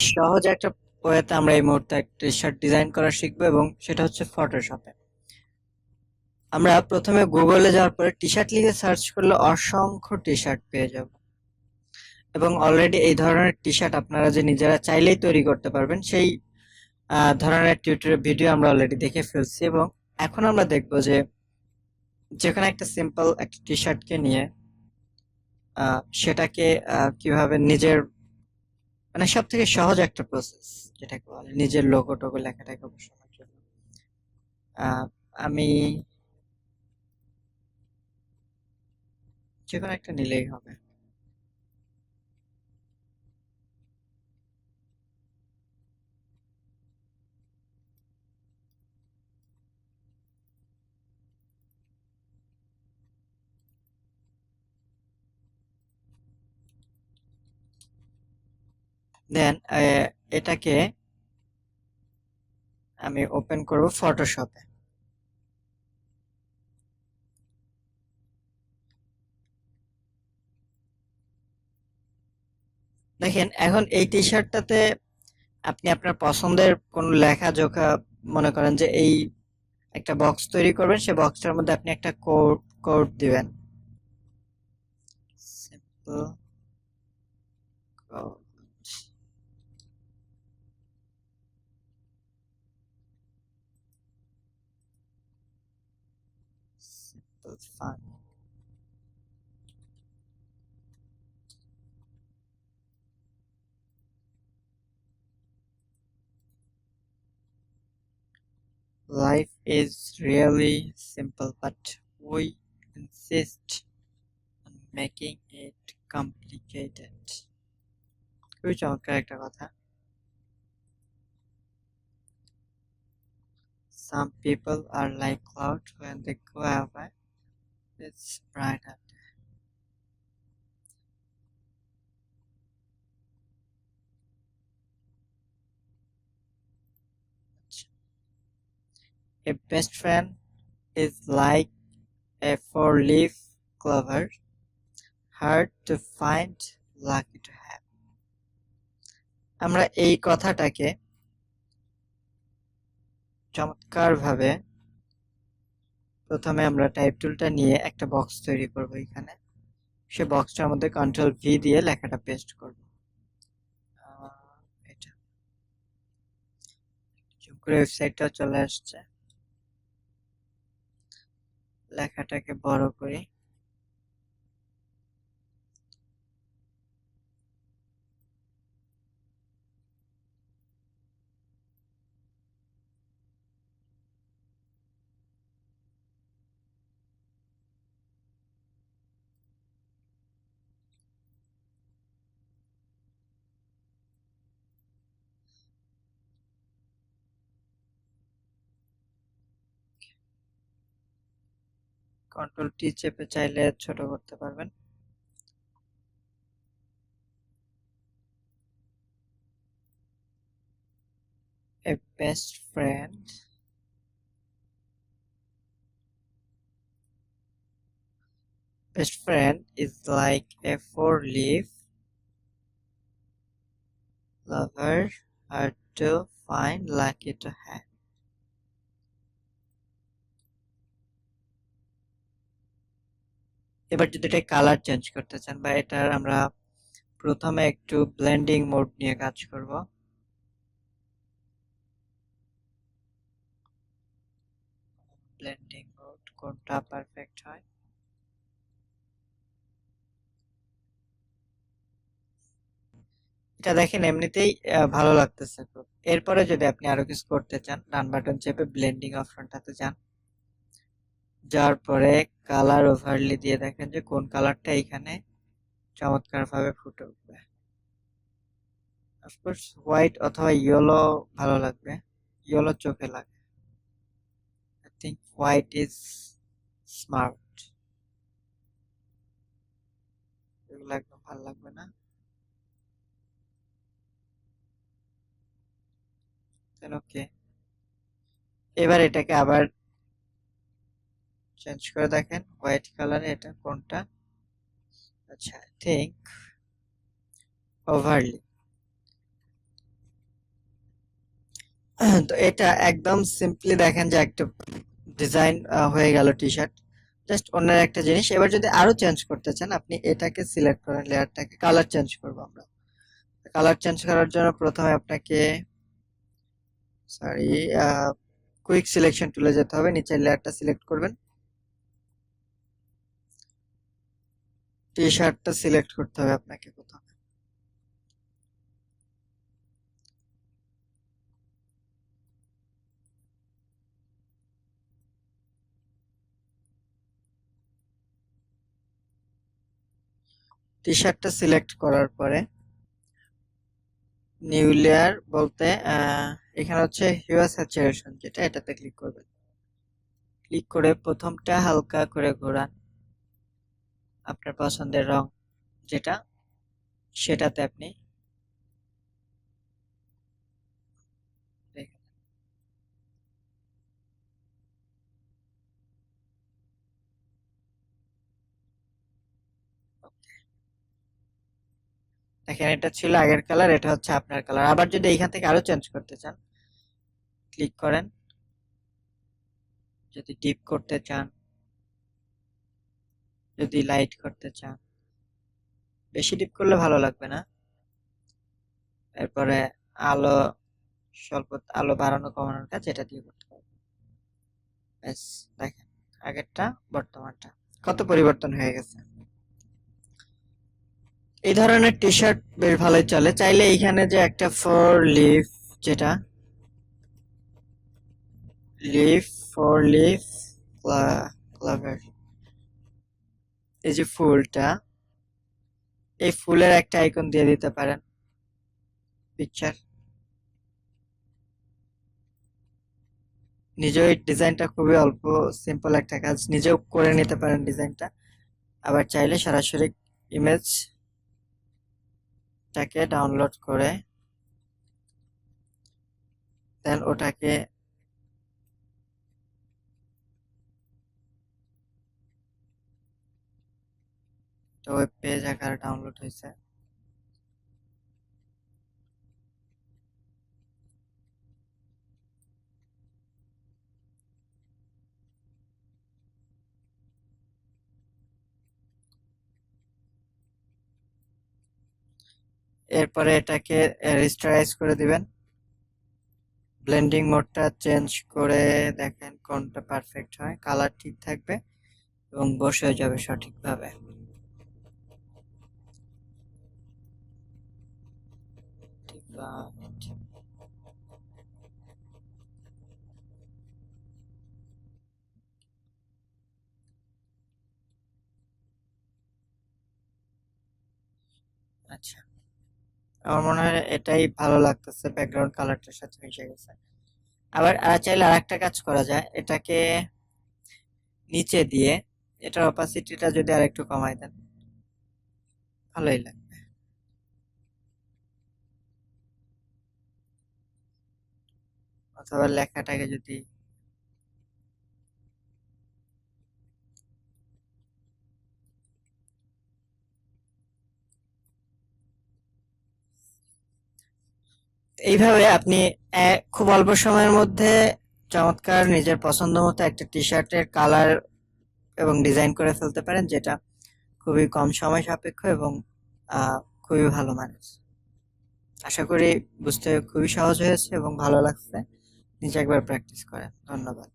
সহজ একটা ওয়েতে আমরা এই মুহূর্তে একটা টি শার্ট ডিজাইন করা শিখবো এবং সেটা হচ্ছে ফটোশপে। আমরা প্রথমে গুগলে যাওয়ার পরে টি শার্ট লিখে সার্চ করলে অসংখ্য টি শার্ট পেয়ে যাব এবং অলরেডি এই ধরনের টি শার্ট আপনারা যে নিজেরা চাইলেই তৈরি করতে পারবেন সেই ধরনের টিউটোরিয়াল ভিডিও আমরা অলরেডি দেখে ফেলছি। এবং এখন আমরা দেখব যে যেখানে একটা সিম্পল একটা টি শার্টকে নিয়ে সেটাকে কিভাবে নিজের মানে সব থেকে সহজ একটা প্রসেস যেটাকে বলে নিজের লোগো টোগো লেখাটাকে বসানোর জন্য। আহ, আমি যেকোনো একটা নিলেই হবে। দেন এটাকে আমি ওপেন করব ফটোশপে। দেখেন এখন এই টি শার্টটাতে আপনি আপনার পছন্দের কোন লেখা জোখা মনে করেন যে এই একটা বক্স তৈরি করবেন, সেই বক্সটার মধ্যে আপনি একটা কোড কোড দিবেন। Simple code, simple fun. Life is really simple, but we insist on making it complicated. খুবই চমৎকার একটা কথা। Some people are like clouds when they go away. It's bright up there. A best friend is like a four-leaf clover, hard to find, lucky to have. আমরা এই কথাটাকে চমৎকারভাবে প্রথমে আমরা টাইপ টুলটা নিয়ে একটা বক্স তৈরি করব। এখানে সে বক্সটার মধ্যে কন্ট্রোল ভি দিয়ে লেখাটা পেস্ট করব। এটা জুম করে ওয়েবসাইটটা চলে আসছে। লেখাটাকে বড় করি। কন্ট্রোল টি চেপে চাইলে ছোট করতে পারবেন। A best friend is like a four-leaf clover, hard to find, lucky to have. এবার যদি এটা কালার চেঞ্জ করতে চান বা এটার আমরা প্রথমে একটু ব্লেন্ডিং মোড নিয়ে কাজ করব। ব্লেন্ডিং মোড কোনটা পারফেক্ট হয়? এটা দেখেন এমনিতেই ভালো লাগতেছে খুব। এরপরে যদি আপনি আরো কিছু করতে চান, ডান বাটন চেপে ব্লেন্ডিং অপশনটাতে যান। যাওয়ার পরে কালার ওভারলি দিয়ে দেখেন যে কোন কালারটা এখানে চমৎকার ভাবে ফুটে উঠবে। অফকোর্স হোয়াইট অথবা ইয়েলো ভালো লাগবে, ইয়েলো চোখে লাগে। I think white is smart. এগুলো একদম ভালো লাগবে না। ওকে, এবার এটাকে আবার চেঞ্জ করে দেখেন হোয়াইট কালারে এটা কোনটা। আচ্ছা, আই থিঙ্ক ওভারলি। তো এটা একদম সিম্পলি দেখেন যে একটা ডিজাইন হয়ে গেল টি শার্ট। জাস্ট অন্যের একটা জিনিস। এবার যদি আরো চেঞ্জ করতে চান, আপনি এটাকে সিলেক্ট করেন, লেয়ারটাকে কালার চেঞ্জ করবো আমরা। কালার চেঞ্জ করার জন্য প্রথমে আপনাকে সরি কুইক সিলেকশন টুলে যেতে হবে, নিচের লেয়ারটা সিলেক্ট করবেন, টি শার্টটা সিলেক্ট করতে হবে আপনাকে প্রথমে। টি শার্টটা সিলেক্ট করার পরে নিউ লেয়ার বলতে এখানে হচ্ছে হিউয়া স্যাচুরেশন, যেটা এটাতে ক্লিক করবেন। ক্লিক করে প্রথমটা হালকা করে ঘোরান, আপনার পছন্দের রং যেটা সেটাতে আপনি রেখে দেখেন। এটা ছিল আগের কালার, এটা হচ্ছে আপনার কালার। আবার যদি এইখান থেকে আরো চেঞ্জ করতে চান, ক্লিক করেন। যদি ডিপ করতে চান, যদি লাইট করতে চান, বেশি ডিপ করলে ভালো লাগবে না। এরপরে আলো, স্বল্প আলো বাড়ানো কমানোর কাজ এটা দিয়ে করতে পারবেন। ব্যাস, দেখেন আগেরটা বর্তমানটা কত পরিবর্তন হয়ে গেছে। এই ধরনের টি শার্ট বেশ ভালোই চলে। চাইলে এইখানে যে একটা ফর লিফ, যেটা লিফ ফর লিফ ক্লাভার, এই যে ফুলটা, এই ফুলের একটা আইকন দিয়ে দিতে পারেন পিকচার। নিজেও এই ডিজাইনটা খুবই অল্প সিম্পল একটা কাজ, নিজেও করে নিতে পারেন ডিজাইনটা। আবার চাইলে সরাসরি ইমেজটাকে ডাউনলোড করে দেন ওটাকে ওয়েব পেজ আকারে ডাউনলোড হয়েছে। এরপরে এটাকে রেস্টারাইজ করে দিবেন, ব্লেন্ডিং মোডটা চেঞ্জ করে দেখেন কোনটা পারফেক্ট হয়, কালার ঠিক থাকবে এবং বসে যাবে সঠিকভাবে। আচ্ছা, আমার মনে হয় এটাই ভালো লাগতেছে, ব্যাকগ্রাউন্ড কালারটার সাথে মিশে গেছে। আবার চাইলে আরেকটা কাজ করা যায়, এটাকে নিচে দিয়ে এটার অপাসিটিটা যদি আরেকটু কমাই দেন ভালোই লাগবে। অথবা লেখাটাকে যদি এইভাবে আপনি খুব অল্প সময়ের মধ্যে চমৎকার নিজের পছন্দ মতো একটা টি শার্টের কালার এবং ডিজাইন করে ফেলতে পারেন, যেটা খুবই কম সময় সাপেক্ষ এবং খুবই ভালো মানের। আশা করি বুঝতে খুবই সহজ হয়েছে এবং ভালো লাগছে। নিজে একবার প্র্যাকটিস করেন। ধন্যবাদ।